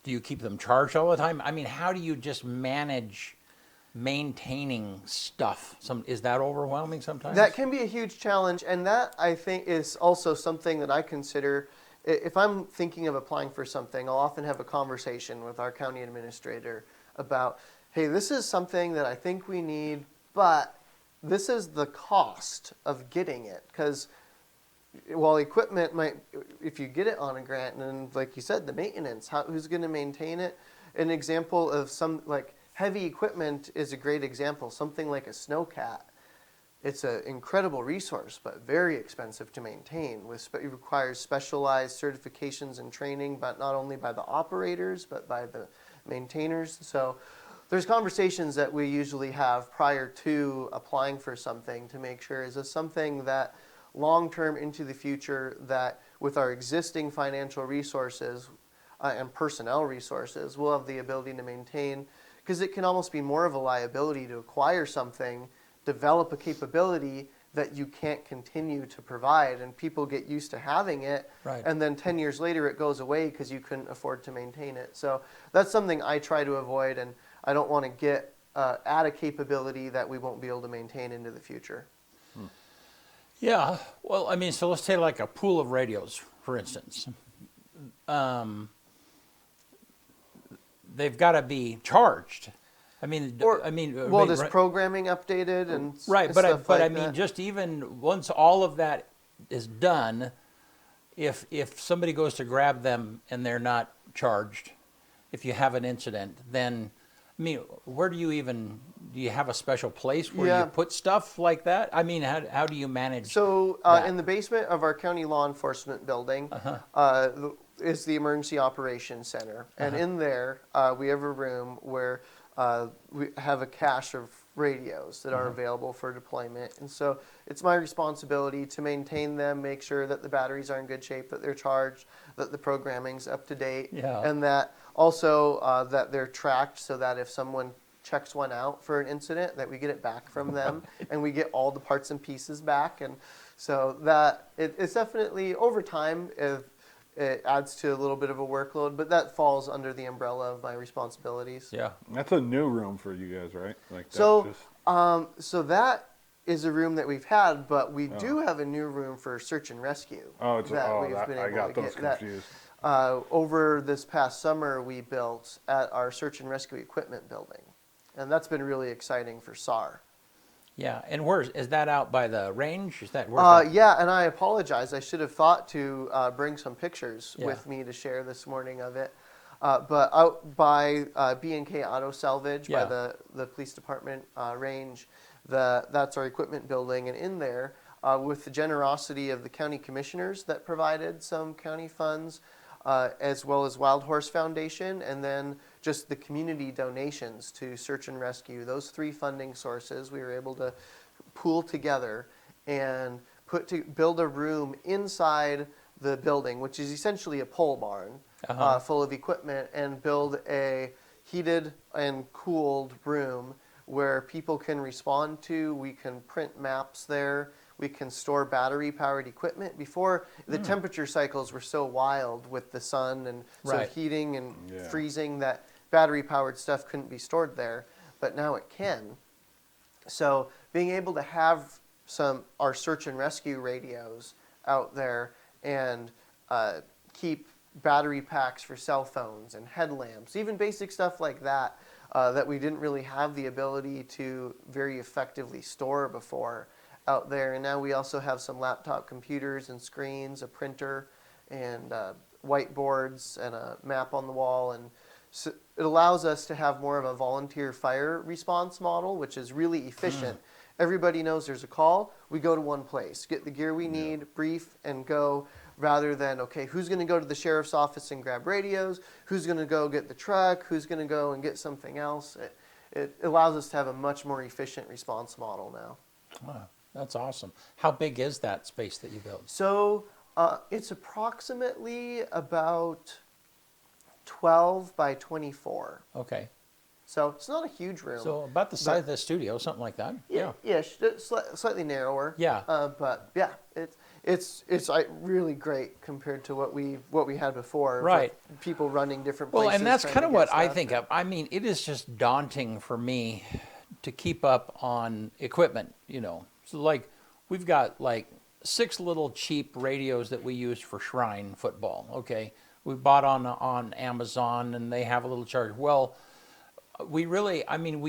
you keep them charged all the time? I mean, how do you just manage maintaining stuff? Is that overwhelming sometimes? That can be a huge challenge, and that, I think, is also something that I consider. If I'm thinking of applying for something, I'll often have a conversation with our county administrator about, hey, this is something that I think we need, but this is the cost of getting it. Because while equipment might, if you get it on a grant, and then, like you said, the maintenance, who's going to maintain it? An example of heavy equipment is a great example. Something like a snowcat. It's an incredible resource, but very expensive to maintain. It requires specialized certifications and training, but not only by the operators, but by the maintainers. So there's conversations that we usually have prior to applying for something to make sure, is this something that long-term into the future, that with our existing financial resources and personnel resources, we'll have the ability to maintain, because it can almost be more of a liability to acquire something, develop a capability that you can't continue to provide, and people get used to having it, Right. and then 10 years later it goes away because you couldn't afford to maintain it. So that's something I try to avoid, and I don't want to get add a capability that we won't be able to maintain into the future. Yeah. Well, I mean, so let's take like a pool of radios, for instance. They've got to be charged. Does programming updated and right, stuff but like I mean, that? just even once all of that is done, if somebody goes to grab them and they're not charged, if you have an incident, then I mean, where do you have a special place where you put stuff like that? I mean, how do you manage? So that? in the basement of our county law enforcement building is the Emergency Operations Center. And in there, we have a room where we have a cache of radios that are available for deployment. And so it's my responsibility to maintain them, make sure that the batteries are in good shape, that they're charged, that the programming's up to date, and that also that they're tracked, so that if someone checks one out for an incident, that we get it back from them and we get all the parts and pieces back. And so that it's definitely, over time, it adds to a little bit of a workload, but that falls under the umbrella of my responsibilities. Yeah. That's a new room for you guys, right? So that is a room that we've had, but we do have a new room for search and rescue. I got those confused. Over this past summer, we built at our search and rescue equipment building, and that's been really exciting for SAR. Yeah, and is that out by the range? Is that Yeah, and I apologize. I should have thought to bring some pictures with me to share this morning of it. But out by B&K Auto Salvage, by the police department range, that's our equipment building. And in there, with the generosity of the county commissioners that provided some county funds, as well as Wild Horse Foundation, and then just the community donations to search and rescue. Those three funding sources we were able to pool together and build a room inside the building, which is essentially a pole barn full of equipment, and build a heated and cooled room where people can respond to. We can print maps there. We can store battery-powered equipment. Before, the temperature cycles were so wild with the sun and so heating and freezing that battery-powered stuff couldn't be stored there, but now it can. So being able to have our search and rescue radios out there and keep battery packs for cell phones and headlamps, even basic stuff like that, that we didn't really have the ability to very effectively store before out there. And now we also have some laptop computers and screens, a printer, and whiteboards, and a map on the wall. And so it allows us to have more of a volunteer fire response model, which is really efficient. Everybody knows there's a call. We go to one place, get the gear we need, brief, and go, rather than, okay, who's going to go to the sheriff's office and grab radios? Who's going to go get the truck? Who's going to go and get something else? It allows us to have a much more efficient response model now. Wow, that's awesome. How big is that space that you built? So it's approximately about 12 by 24. Okay. So it's not a huge room. So about the size of the studio, something like that. Yeah, slightly narrower. Yeah. But yeah, it's really great compared to what we had before. Right. People running different places. Well, and that's trying kind to of get what I stuff. think of. I mean, it is just daunting for me to keep up on equipment, you know. So like we've got like 6 little cheap radios that we use for Shrine football, okay? We bought on Amazon and they have a little charge. Well, we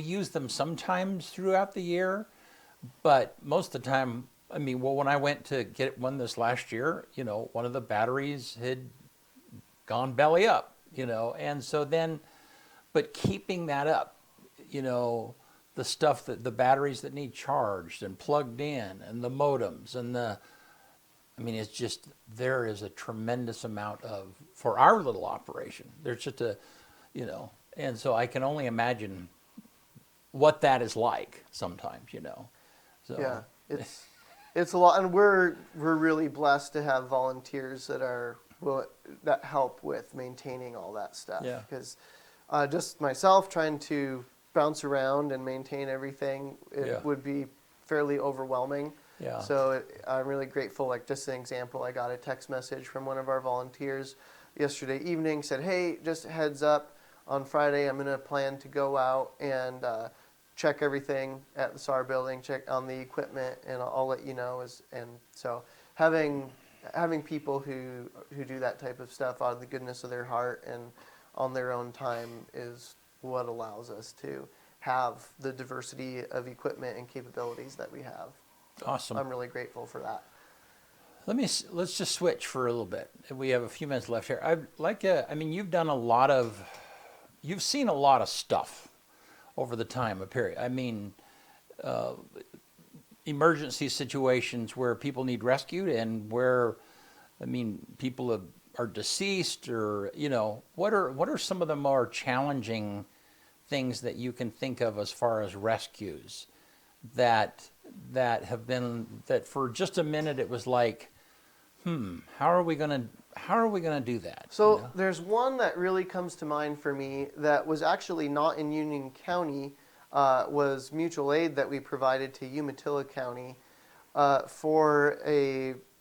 use them sometimes throughout the year, but most of the time, when I went to get one this last year, you know, one of the batteries had gone belly up, you know, and so then, but keeping that up, you know, the stuff that the batteries that need charged and plugged in and the modems and it's just, there is a tremendous amount for our little operation. There's just you know, and so I can only imagine what that is like sometimes, you know. So Yeah, it's a lot, and we're really blessed to have volunteers that help with maintaining all that stuff. Yeah. Because just myself trying to bounce around and maintain everything, it would be fairly overwhelming. Yeah. So I'm really grateful. Like just an example, I got a text message from one of our volunteers yesterday evening, said, "Hey, just a heads up, on Friday I'm going to plan to go out and check everything at the SAR building, check on the equipment, and I'll let you know." And so having people who do that type of stuff out of the goodness of their heart and on their own time is what allows us to have the diversity of equipment and capabilities that we have. Awesome. I'm really grateful for that. Let's just switch for a little bit. We have a few minutes left here. You've seen a lot of stuff over the time of period. Emergency situations where people need rescued and where, people are deceased, or, you know, what are some of the more challenging things that you can think of as far as rescues that have been, that for just a minute it was like, how are we gonna do that? So you know? there's one that really comes to mind for me that was actually not in Union County, was mutual aid that we provided to Umatilla County for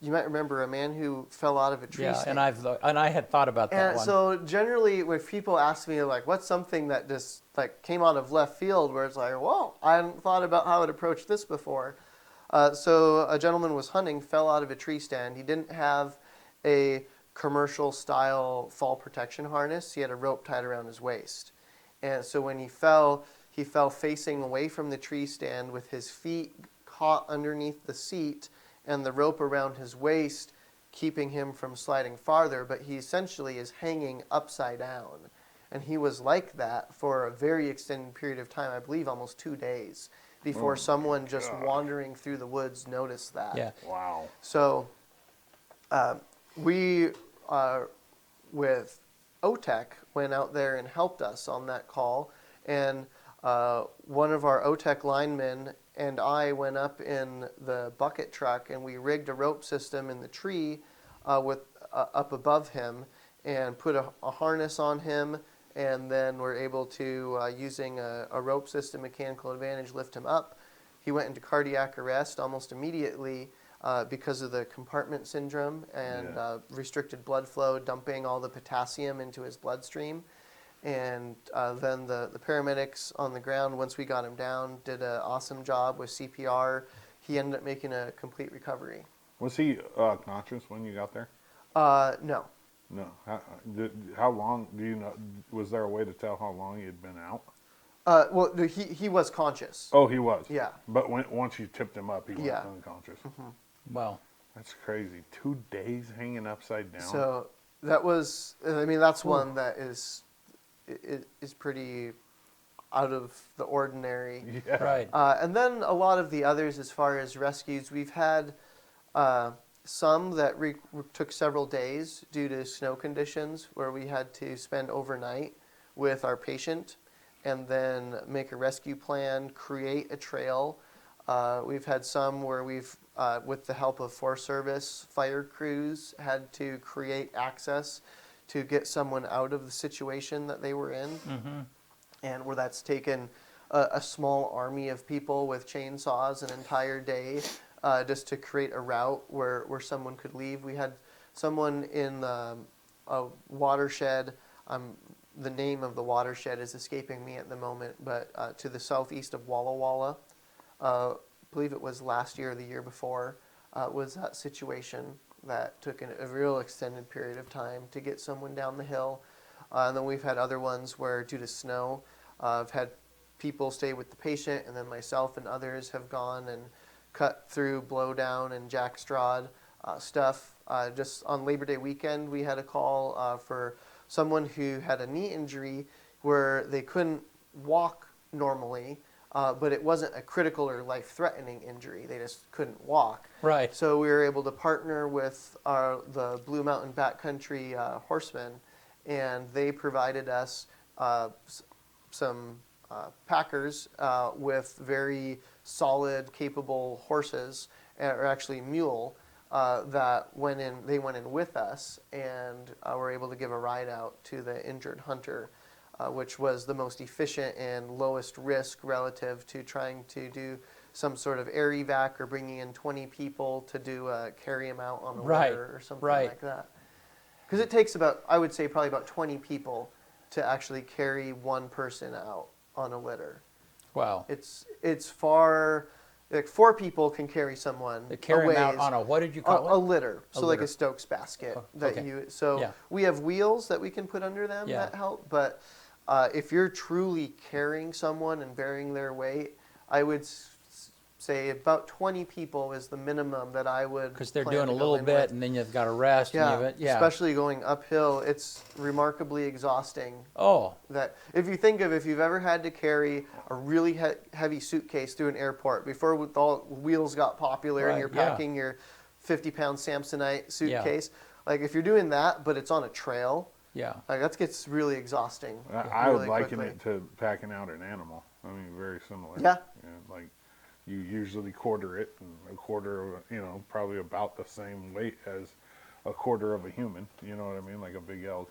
you might remember a man who fell out of a tree stand. And I had thought about that And one. so generally, when people ask me like, "What's something that just like came out of left field?" where it's like, "Whoa, I hadn't thought about how I'd approach this before." So a gentleman was hunting, fell out of a tree stand. He didn't have a commercial style fall protection harness. He had a rope tied around his waist, and so when he fell facing away from the tree stand with his feet caught underneath the seat and the rope around his waist keeping him from sliding farther, but he essentially is hanging upside down. And he was like that for a very extended period of time, I believe almost 2 days, before someone just wandering through the woods noticed that. Yeah. Wow. So we, with OTEC, went out there and helped us on that call. And one of our OTEC linemen and I went up in the bucket truck and we rigged a rope system in the tree up above him and put a harness on him, and then we're able to, using a rope system, mechanical advantage, lift him up. He went into cardiac arrest almost immediately because of the compartment syndrome and restricted blood flow, dumping all the potassium into his bloodstream. And then the paramedics on the ground, once we got him down, did an awesome job with CPR. He ended up making a complete recovery. Was he conscious when you got there? No. No. How long do you know? Was there a way to tell how long he had been out? Well, he was conscious. Oh, he was. Yeah. But once you tipped him up, he went Yeah. unconscious. Well, That's crazy. 2 days hanging upside down. So that was, I mean, that's one that is pretty out of the ordinary. Yeah. right. And then a lot of the others, as far as rescues, we've had some that took several days due to snow conditions, where we had to spend overnight with our patient and then make a rescue plan, create a trail. We've had some where we've, with the help of Forest Service fire crews, had to create access to get someone out of the situation that they were in. And where that's taken a small army of people with chainsaws an entire day just to create a route where someone could leave. We had someone in the watershed. The name of the watershed is escaping me at the moment, but to the southeast of Walla Walla. I believe it was last year or the year before, was that situation that took a real extended period of time to get someone down the hill. And then we've had other ones where, due to snow, I've had people stay with the patient, and then myself and others have gone and cut through blowdown and jackstraw stuff. Just on Labor Day weekend, we had a call for someone who had a knee injury where they couldn't walk normally, but it wasn't a critical or life-threatening injury. They just couldn't walk. Right. So we were able to partner with the Blue Mountain Backcountry Horsemen, and they provided us some packers with very solid, capable horses, or actually mule, that they went in with us and were able to give a ride out to the injured hunter, which was the most efficient and lowest risk relative to trying to do some sort of air evac or bringing in 20 people to carry him out on a Right, litter or something right. like that. Because it takes about, I would say, probably about 20 people to actually carry one person out on a litter. Wow. It's far, like 4 people can carry someone. They carry a him out ways. on a, what did you call A it? litter, so like litter. a Stokes basket okay. Yeah. we have wheels that we can put under them Yeah. that help. But if you're truly carrying someone and bearing their weight, I would say about 20 people is the minimum that I would. Because they're plan doing to a go little in bit, with. and then you've got to rest. Yeah, And especially going uphill, it's remarkably exhausting. Oh, That if you've ever had to carry a really heavy suitcase through an airport before all wheels got popular, and Right, you're yeah. packing your 50-pound Samsonite suitcase, like if you're doing that, but it's on a trail, yeah. like that gets really exhausting. I would really liken quickly. it to packing out an animal. I mean, very similar. Yeah. Like you usually quarter it, and a quarter of, probably about the same weight as a quarter of a human. You know what I mean? Like a big elk.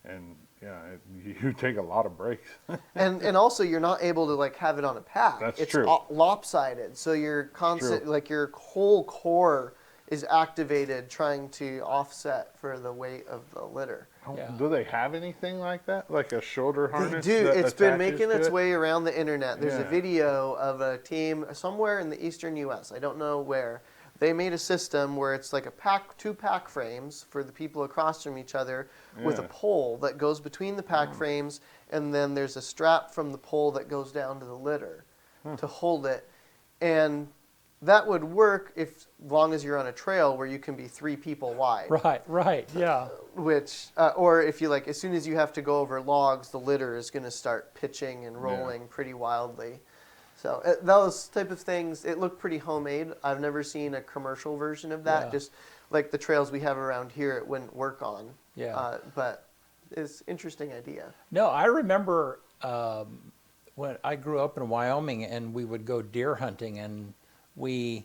And yeah, you take a lot of breaks. and also you're not able to like have it on a pack. That's it's true. Lopsided, so you're constant, True. like your whole core is activated trying to offset for the weight of the litter. Yeah. Do they have anything like that? Like a shoulder They harness? do. that It's been attaches making to its it? way around the internet. There's a Yeah. video of a team somewhere in the eastern U.S. I don't know where. They made a system where it's like two pack frames for the people across from each other with a Yeah. pole that goes between the pack frames, and then there's a strap from the pole that goes down to the litter to hold it. And that would work as long as you're on a trail where you can be 3 people wide. Right, yeah. Which, or if you like, as soon as you have to go over logs, the litter is going to start pitching and rolling pretty wildly. So those type of things, it looked pretty homemade. I've never seen a commercial version of that. Yeah. Just like the trails we have around here, it wouldn't work on. Yeah. But it's an interesting idea. No, I remember when I grew up in Wyoming, and we would go deer hunting, and we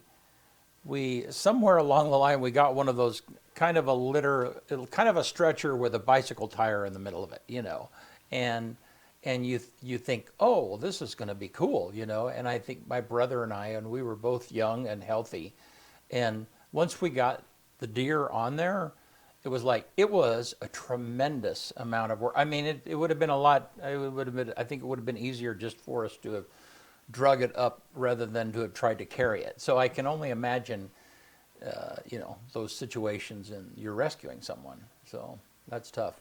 somewhere along the line we got one of those kind of a litter, kind of a stretcher with a bicycle tire in the middle of it, and you think, oh, well, this is going to be cool, and I think my brother and we were both young and healthy, and once we got the deer on there, it was a tremendous amount of work. I mean, it would have been I think it would have been easier just for us to have drug it up rather than to have tried to carry it. So I can only imagine you know, those situations and you're rescuing someone. So that's tough.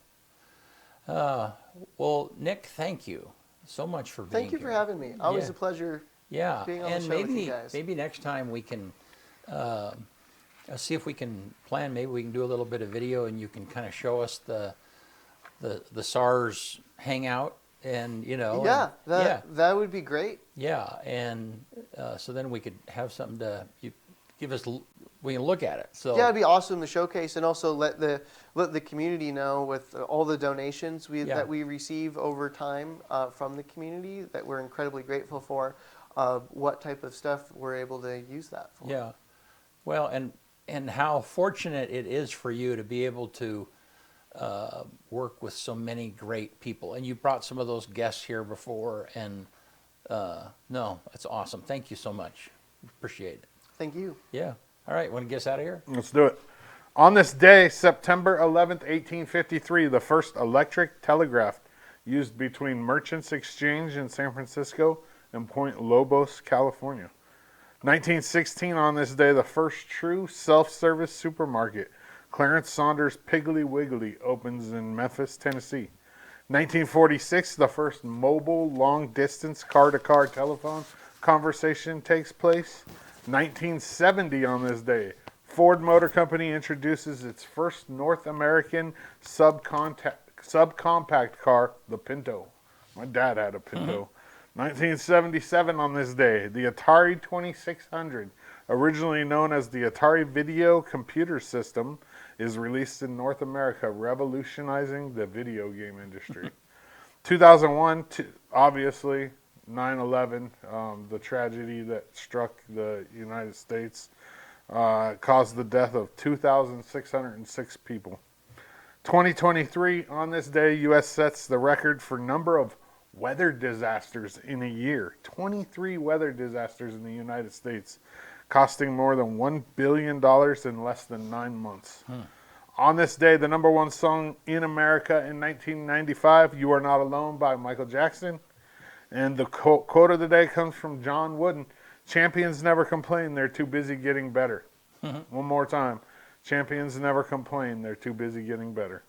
Well, Nick, thank you so much for being Thank you for here. having me. Always Yeah. a pleasure Yeah, being on the and show with you guys. maybe next time we can see if we can plan. Maybe we can do a little bit of video, and you can kind of show us the SARS hangout, and you know. Yeah, And, that would be great. yeah, and so then we could have something to give us. We can look at it. So Yeah, it'd be awesome to showcase and also let the community know with all the donations that we receive over time from the community that we're incredibly grateful for. What type of stuff we're able to use that for. Yeah, well, and how fortunate it is for you to be able to work with so many great people. And you brought some of those guests here before, and no, that's awesome. Thank you so much. Appreciate it. Thank you. Yeah. All right, want to get us out of here? Let's do it. On this day, September 11th, 1853, the first electric telegraph used between Merchants Exchange in San Francisco and Point Lobos, California. 1916, on this day, the first true self-service supermarket, Clarence Saunders Piggly Wiggly, opens in Memphis, Tennessee. 1946, the first mobile long-distance car-to-car telephone conversation takes place. 1970, on this day, Ford Motor Company introduces its first North American subcompact car, the Pinto. My dad had a Pinto. 1977, on this day, the Atari 2600, originally known as the Atari Video Computer System, is released in North America, revolutionizing the video game industry. 2001, obviously, 9/11, the tragedy that struck the United States, caused the death of 2,606 people. 2023, on this day, U.S. sets the record for number of weather disasters in a year. 23 weather disasters in the United States, costing more than $1 billion in less than 9 months. On this day, the number one song in America in 1995, You Are Not Alone by Michael Jackson. And the quote of the day comes from John Wooden. Champions never complain, they're too busy getting better. One more time. Champions never complain, they're too busy getting better.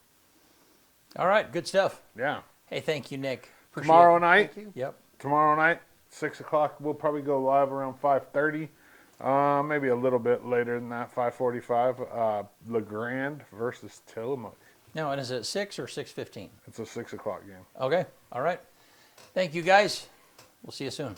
All right, good stuff. Yeah. Hey, thank you, Nick. Appreciate Tomorrow it. night, Thank you. Yep. tomorrow night, 6 o'clock, we'll probably go live around 5:30. Maybe a little bit later than that, 5:45. LeGrand versus Tillamook. Now, and is it 6 or 6:15? It's a 6 o'clock game. Okay. All right. Thank you, guys. We'll see you soon.